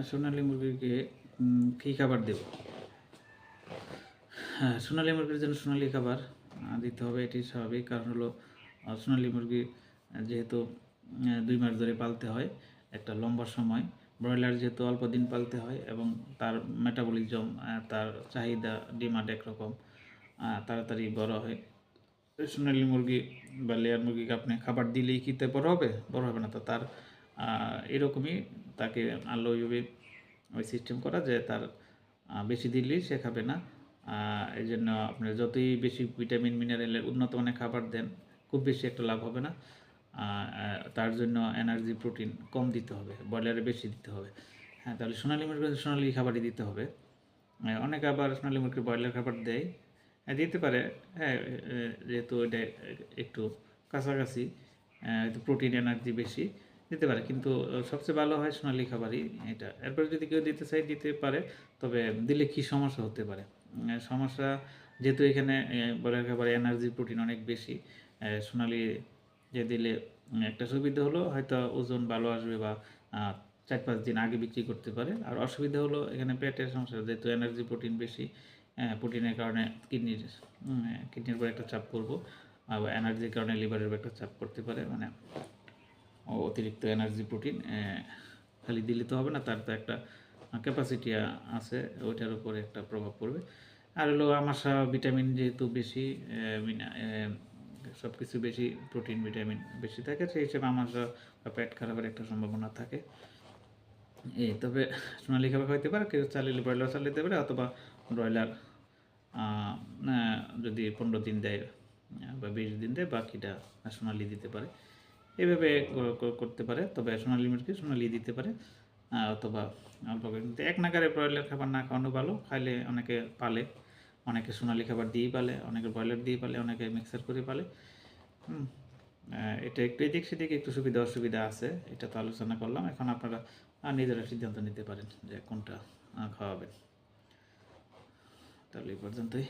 সোনালী মুরগিকে কী খাবার দেব? হ্যাঁ, সোনালী মুরগির জন্য সোনালী খাবার দিতে হবে, এটি স্বাভাবিক। কারণ হলো সোনালী মুরগি যেহেতু 2 মাস ধরে পালতে হয়, একটা লম্বা সময়। ব্রয়লার যেহেতু অল্প দিন পালতে হয় এবং তার মেটাবলিজম, তার চাহিদা ডিমান্ড একরকম, তাড়াতাড়ি বড় হয়। সোনালী মুরগি বা লেয়ার মুরগিকে আপনি খাবার দিলেই কি তে বড় হবে? বড় হবে না তো। তার এরকমই তাকে আল্লাহ ওইভাবে ওই সিস্টেম করা যে তার বেশি দিলেই সে খাবে না। এই জন্য আপনার যতই বেশি ভিটামিন মিনারেলের উন্নত মানের খাবার দেন, খুব বেশি একটা লাভ হবে না। তার জন্য এনার্জি প্রোটিন কম দিতে হবে, ব্রয়লারে বেশি দিতে হবে। হ্যাঁ, তাহলে সোনালী মুরগি সোনালী খাবারই দিতে হবে। অনেকে আবার সোনালী মুরগির ব্রয়লার খাবার দেয়, দিতে পারে। হ্যাঁ, যেহেতু এটা একটু কাছাকাছি, একটু প্রোটিন এনার্জি বেশি, দিতে পারে। কিন্তু সবচেয়ে ভালো হয় সোনালী খাবারই এটা। এরপরে যদি কেউ দিতে চায় দিতে পারে, তবে দিলে কী সমস্যা হতে পারে? সমস্যা যেহেতু এখানে ব্রয়লার খাবারে এনার্জি প্রোটিন অনেক বেশি, সোনালী যে দিলে একটা সুবিধা হলো হয়তো ওজন ভালো আসবে বা 4-5 দিন আগে বিক্রি করতে পারে। আর অসুবিধা হলো এখানে পেটের সমস্যা, যেহেতু এনার্জি প্রোটিন বেশি, প্রোটিনের কারণে কিডনির উপর একটা চাপ পড়বো, আবার এনার্জির কারণে লিভারের উপর একটা চাপ পড়তে পারে। মানে অতিরিক্ত এনার্জি প্রোটিন খালি দিলে তো হবে না, তার তো একটা ক্যাপাসিটি আছে, ওইটার উপরে একটা প্রভাব পড়বে। আর হলো আমাশা ভিটামিন যেহেতু বেশি, সব কিছু বেশি, প্রোটিন ভিটামিন বেশি থাকে, সেই হিসেবে আমাশা বা পেট খারাপের একটা সম্ভাবনা থাকে। তবে সোনালী খাবার খাইতে পারে, কেউ চালিয়ে ব্রয়লার চালিয়ে দিতে পারে, অথবা ব্রয়লার যদি 15 দিন দেয় বা 20 দিন দেয়, বাকিটা সোনালী দিতে পারে। এভাবে করতে পারে। তবে সোনালী মুরগি সোনালী দিতে পারে, অথবা অল্প করে। কিন্তু এক নাগারে ব্রয়লার খাবার না খাওয়ানো ভালো। খাইলে অনেকে পালে, অনেকে সোনালী খাবার দিয়েই পালে, অনেকে ব্রয়লার দিয়ে পালে, অনেকে মিক্সার করে পালে। এটা একটু এদিক সেদিক একটু সুবিধা অসুবিধা আছে, এটা তো আলোচনা করলাম। এখন আপনারা নিজেরা সিদ্ধান্ত নিতে পারেন যে কোনটা খাওয়াবেন। তাহলে এই পর্যন্তই।